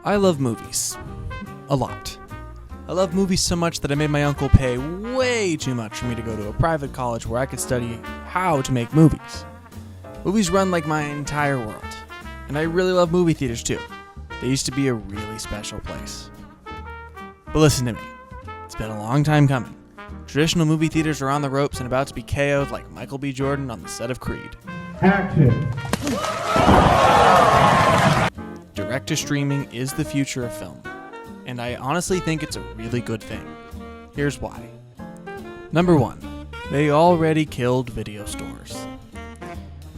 I love movies. A lot. I love movies so much that I made my uncle pay way too much for me to go to a private college where I could study how to make movies. Movies run like my entire world. And I really love movie theaters too. They used to be a really special place. But listen to me. It's been a long time coming. Traditional movie theaters are on the ropes and about to be KO'd like Michael B. Jordan on the set of Creed. Action. Direct-to-streaming is the future of film, and I honestly think it's a really good thing. Here's why. Number one, they already killed video stores.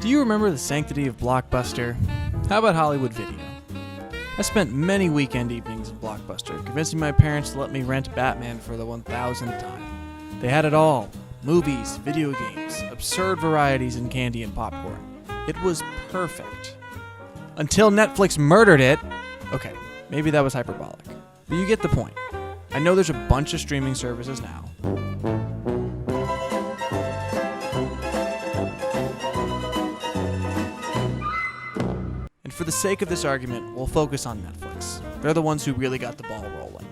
Do you remember the sanctity of Blockbuster? How about Hollywood Video? I spent many weekend evenings in Blockbuster convincing my parents to let me rent Batman for the 1000th time. They had it all. Movies, video games, absurd varieties in candy and popcorn. It was perfect. Until Netflix murdered it. Okay, maybe that was hyperbolic. But you get the point. I know there's a bunch of streaming services now. And for the sake of this argument, we'll focus on Netflix. They're the ones who really got the ball rolling.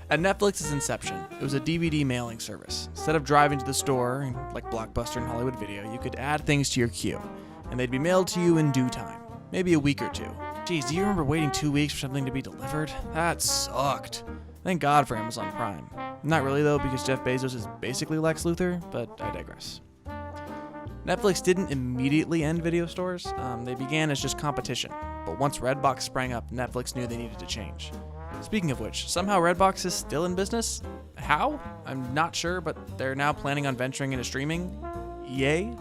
At Netflix's inception, it was a DVD mailing service. Instead of driving to the store, like Blockbuster and Hollywood Video, you could add things to your queue, and they'd be mailed to you in due time. Maybe a week or two. Geez, do you remember waiting 2 weeks for something to be delivered? That sucked. Thank God for Amazon Prime. Not really though, because Jeff Bezos is basically Lex Luthor, but I digress. Netflix didn't immediately end video stores. They began as just competition. But once Redbox sprang up, Netflix knew they needed to change. Speaking of which, somehow Redbox is still in business? How? I'm not sure, but they're now planning on venturing into streaming? Yay?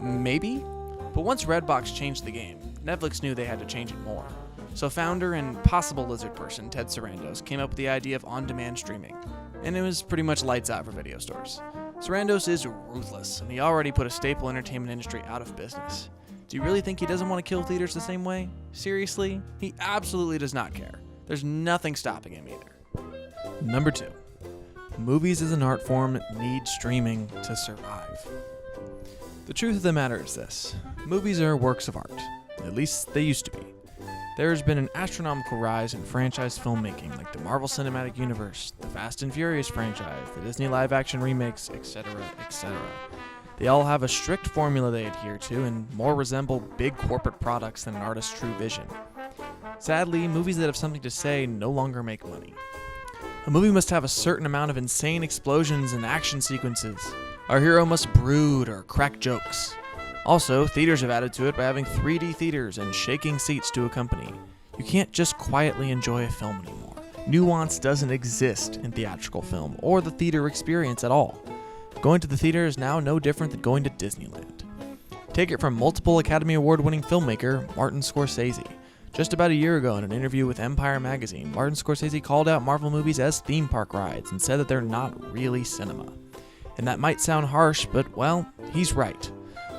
Maybe? But once Redbox changed the game, Netflix knew they had to change it more. So founder and possible lizard person Ted Sarandos came up with the idea of on-demand streaming, and it was pretty much lights out for video stores. Sarandos is ruthless, and he already put a staple entertainment industry out of business. Do you really think he doesn't want to kill theaters the same way? Seriously? He absolutely does not care. There's nothing stopping him either. Number 2. Movies as an art form need streaming to survive. The truth of the matter is this. Movies are works of art. At least they used to be. There has been an astronomical rise in franchise filmmaking like the Marvel Cinematic Universe, the Fast and Furious franchise, the Disney live-action remakes, etc., etc. They all have a strict formula they adhere to and more resemble big corporate products than an artist's true vision. Sadly, movies that have something to say no longer make money. A movie must have a certain amount of insane explosions and action sequences. Our hero must brood or crack jokes. Also, theaters have added to it by having 3D theaters and shaking seats to accompany. You can't just quietly enjoy a film anymore. Nuance doesn't exist in theatrical film or the theater experience at all. Going to the theater is now no different than going to Disneyland. Take it from multiple Academy Award-winning filmmaker Martin Scorsese. Just about a year ago in an interview with Empire magazine, Martin Scorsese called out Marvel movies as theme park rides and said that they're not really cinema. And that might sound harsh, but well, he's right.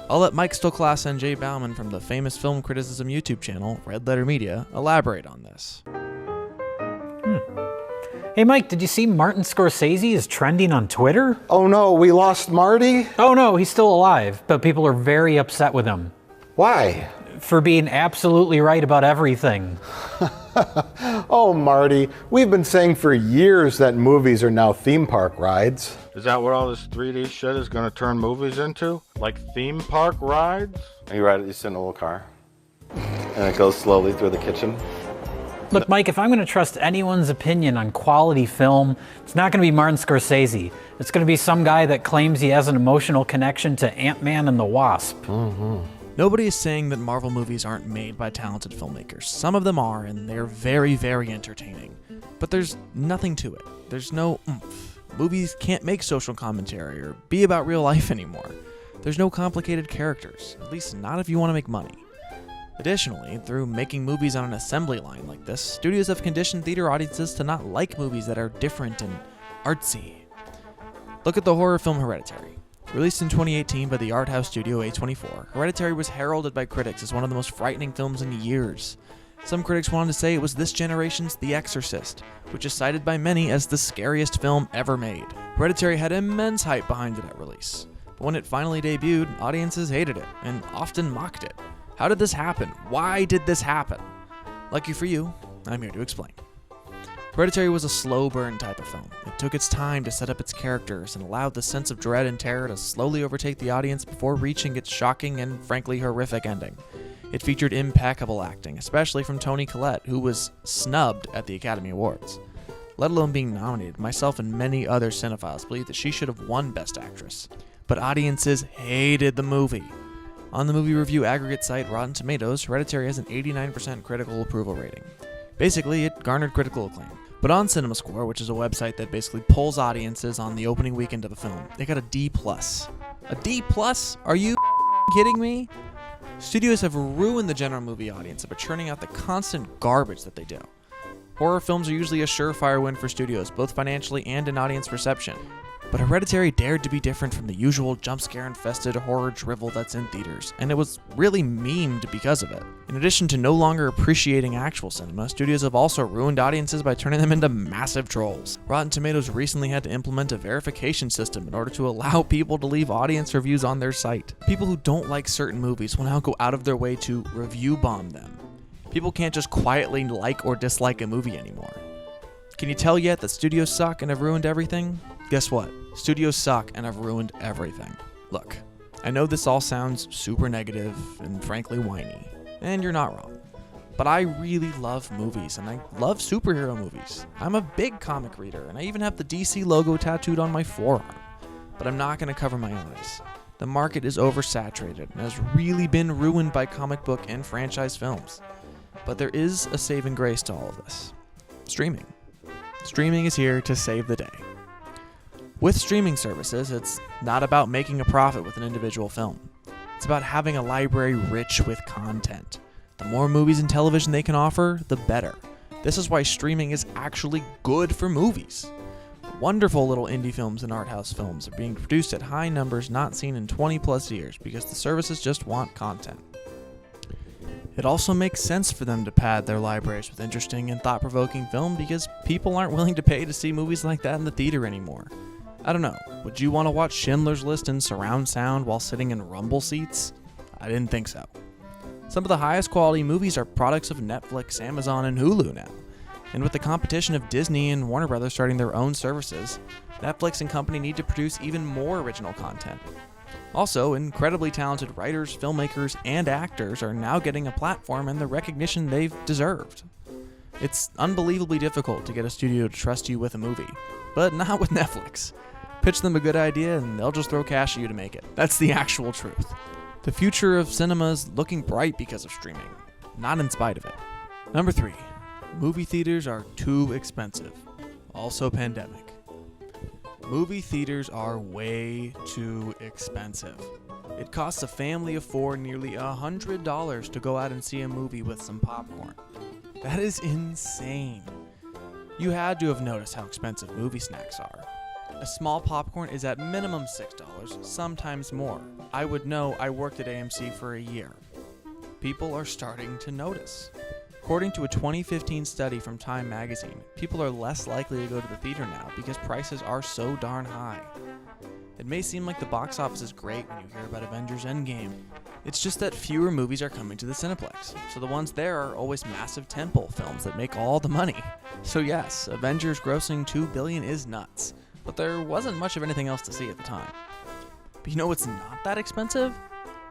I'll let Mike Stoklas and Jay Bauman from the famous film criticism YouTube channel, Red Letter Media, elaborate on this. Hey Mike, did you see Martin Scorsese is trending on Twitter? Oh no, we lost Marty? Oh no, he's still alive, but people are very upset with him. Why? For being absolutely right about everything. Oh Marty, we've been saying for years that movies are now theme park rides. Is that what all this 3D shit is gonna turn movies into? Like theme park rides? You ride it, you sit in a little car, and it goes slowly through the kitchen. Look, Mike, if I'm going to trust anyone's opinion on quality film, it's not going to be Martin Scorsese. It's going to be some guy that claims he has an emotional connection to Ant-Man and the Wasp. Nobody is saying that Marvel movies aren't made by talented filmmakers. Some of them are, and they're very, very entertaining. But there's nothing to it. There's no oomph. Movies can't make social commentary or be about real life anymore. There's no complicated characters, at least not if you want to make money. Additionally, through making movies on an assembly line like this, studios have conditioned theater audiences to not like movies that are different and artsy. Look at the horror film Hereditary. Released in 2018 by the art house studio A24, Hereditary was heralded by critics as one of the most frightening films in years. Some critics wanted to say it was this generation's The Exorcist, which is cited by many as the scariest film ever made. Hereditary had immense hype behind it at release, but when it finally debuted, audiences hated it, and often mocked it. How did this happen? Why did this happen? Lucky for you, I'm here to explain. Hereditary was a slow burn type of film. It took its time to set up its characters and allowed the sense of dread and terror to slowly overtake the audience before reaching its shocking and frankly horrific ending. It featured impeccable acting, especially from Toni Collette, who was snubbed at the Academy Awards. Let alone being nominated, myself and many other cinephiles believe that she should have won Best Actress. But audiences hated the movie. On the movie review aggregate site Rotten Tomatoes, Hereditary has an 89% critical approval rating. Basically, it garnered critical acclaim. But on CinemaScore, which is a website that basically polls audiences on the opening weekend of a film, it got a D+. A D+? Are you kidding me? Studios have ruined the general movie audience by churning out the constant garbage that they do. Horror films are usually a surefire win for studios, both financially and in audience reception. But Hereditary dared to be different from the usual jump-scare-infested horror drivel that's in theaters, and it was really memed because of it. In addition to no longer appreciating actual cinema, studios have also ruined audiences by turning them into massive trolls. Rotten Tomatoes recently had to implement a verification system in order to allow people to leave audience reviews on their site. People who don't like certain movies will now go out of their way to review bomb them. People can't just quietly like or dislike a movie anymore. Can you tell yet that studios suck and have ruined everything? Guess what? Studios suck and have ruined everything. Look, I know this all sounds super negative and frankly whiny, and you're not wrong. But I really love movies, and I love superhero movies. I'm a big comic reader, and I even have the DC logo tattooed on my forearm. But I'm not going to cover my eyes. The market is oversaturated and has really been ruined by comic book and franchise films. But there is a saving grace to all of this. Streaming. Streaming is here to save the day. With streaming services, it's not about making a profit with an individual film. It's about having a library rich with content. The more movies and television they can offer, the better. This is why streaming is actually good for movies. Wonderful little indie films and art house films are being produced at high numbers not seen in 20 plus years because the services just want content. It also makes sense for them to pad their libraries with interesting and thought-provoking film because people aren't willing to pay to see movies like that in the theater anymore. I don't know, would you want to watch Schindler's List in surround sound while sitting in rumble seats? I didn't think so. Some of the highest quality movies are products of Netflix, Amazon, and Hulu now. And with the competition of Disney and Warner Brothers starting their own services, Netflix and company need to produce even more original content. Also, incredibly talented writers, filmmakers, and actors are now getting a platform and the recognition they've deserved. It's unbelievably difficult to get a studio to trust you with a movie, but not with Netflix. Pitch them a good idea and they'll just throw cash at you to make it. That's the actual truth. The future of cinema is looking bright because of streaming, not in spite of it. Number 3, movie theaters are too expensive. Also pandemic. Movie theaters are way too expensive. It costs a family of 4 nearly $100 to go out and see a movie with some popcorn. That is insane. You had to have noticed how expensive movie snacks are. A small popcorn is at minimum $6, sometimes more. I would know, I worked at AMC for a year. People are starting to notice. According to a 2015 study from Time magazine, people are less likely to go to the theater now because prices are so darn high. It may seem like the box office is great when you hear about Avengers Endgame. It's just that fewer movies are coming to the Cineplex, so the ones there are always massive tentpole films that make all the money. So yes, Avengers grossing $2 billion is nuts, but there wasn't much of anything else to see at the time. But you know what's not that expensive?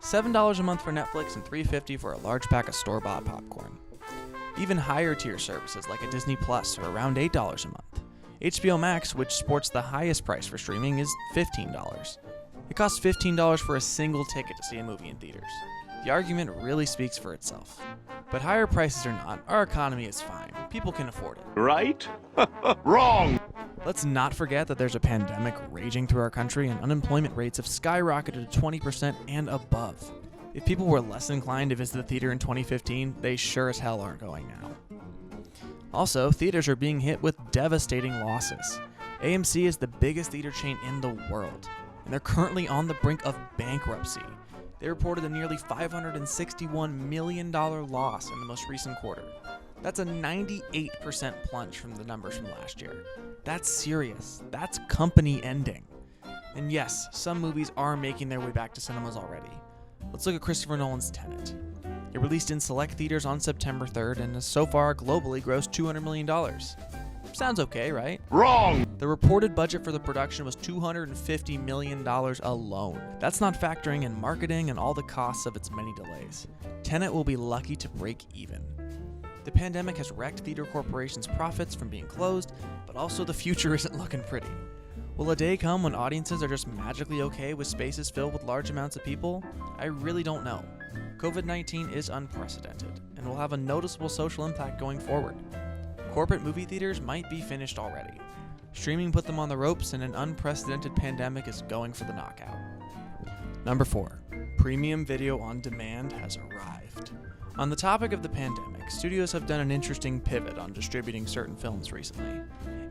$7 a month for Netflix and $3.50 for a large pack of store-bought popcorn. Even higher tier services like a Disney Plus are around $8 a month. HBO Max, which sports the highest price for streaming, is $15. It costs $15 for a single ticket to see a movie in theaters. The argument really speaks for itself. But higher prices or not, our economy is fine. People can afford it. Right? Wrong! Let's not forget that there's a pandemic raging through our country and unemployment rates have skyrocketed to 20% and above. If people were less inclined to visit the theater in 2015, they sure as hell aren't going now. Also, theaters are being hit with devastating losses. AMC is the biggest theater chain in the world, and they're currently on the brink of bankruptcy. They reported a nearly $561 million loss in the most recent quarter. That's a 98% plunge from the numbers from last year. That's serious. That's company ending. And yes, some movies are making their way back to cinemas already. Let's look at Christopher Nolan's Tenet. It released in select theaters on September 3rd and has so far globally grossed $200 million. Sounds okay, right? Wrong! The reported budget for the production was $250 million alone. That's not factoring in marketing and all the costs of its many delays. Tenet will be lucky to break even. The pandemic has wrecked theater corporations' profits from being closed, but also the future isn't looking pretty. Will a day come when audiences are just magically okay with spaces filled with large amounts of people? I really don't know. COVID-19 is unprecedented and will have a noticeable social impact going forward. Corporate movie theaters might be finished already. Streaming put them on the ropes, and an unprecedented pandemic is going for the knockout. Number 4. Premium video on demand has arrived. On the topic of the pandemic, studios have done an interesting pivot on distributing certain films recently.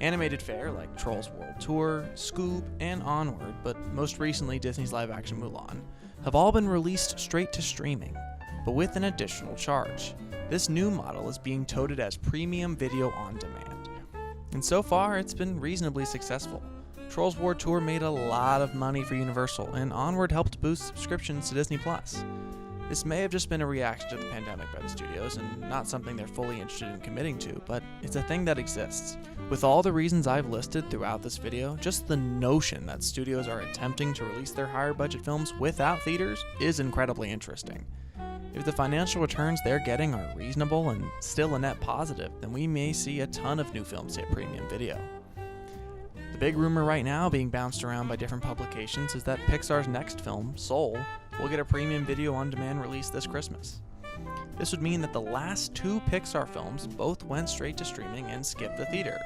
Animated fare like Trolls World Tour, Scoob, and Onward, but most recently Disney's live-action Mulan, have all been released straight to streaming, but with an additional charge. This new model is being touted as premium video on demand. And so far, it's been reasonably successful. Trolls World Tour made a lot of money for Universal, and Onward helped boost subscriptions to Disney+. This may have just been a reaction to the pandemic by the studios, and not something they're fully interested in committing to, but it's a thing that exists. With all the reasons I've listed throughout this video, just the notion that studios are attempting to release their higher budget films without theaters is incredibly interesting. If the financial returns they're getting are reasonable and still a net positive, then we may see a ton of new films hit premium video. The big rumor right now being bounced around by different publications is that Pixar's next film, Soul, will get a premium video on demand release this Christmas. This would mean that the last 2 Pixar films both went straight to streaming and skipped the theater.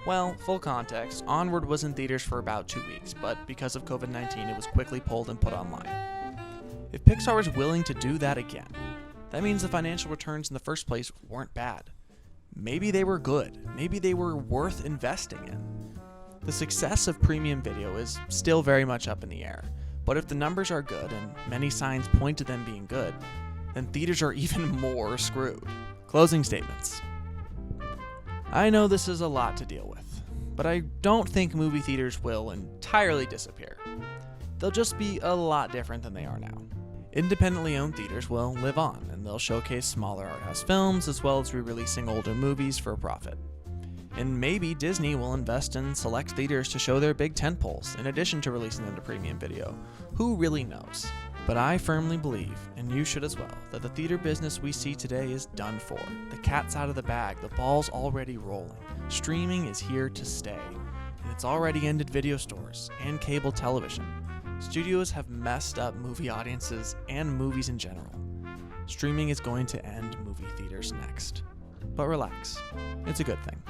Well, full context, Onward was in theaters for about 2 weeks, but because of COVID-19 it was quickly pulled and put online. If Pixar is willing to do that again, that means the financial returns in the first place weren't bad. Maybe they were good. Maybe they were worth investing in. The success of premium video is still very much up in the air, but if the numbers are good, and many signs point to them being good, then theaters are even more screwed. Closing statements. I know this is a lot to deal with, but I don't think movie theaters will entirely disappear. They'll just be a lot different than they are now. Independently owned theaters will live on, and they'll showcase smaller art house films as well as re-releasing older movies for a profit. And maybe Disney will invest in select theaters to show their big tentpoles, in addition to releasing them to premium video. Who really knows? But I firmly believe, and you should as well, that the theater business we see today is done for. The cat's out of the bag, the ball's already rolling. Streaming is here to stay, and it's already ended video stores and cable television. Studios have messed up movie audiences and movies in general. Streaming is going to end movie theaters next. But relax, it's a good thing.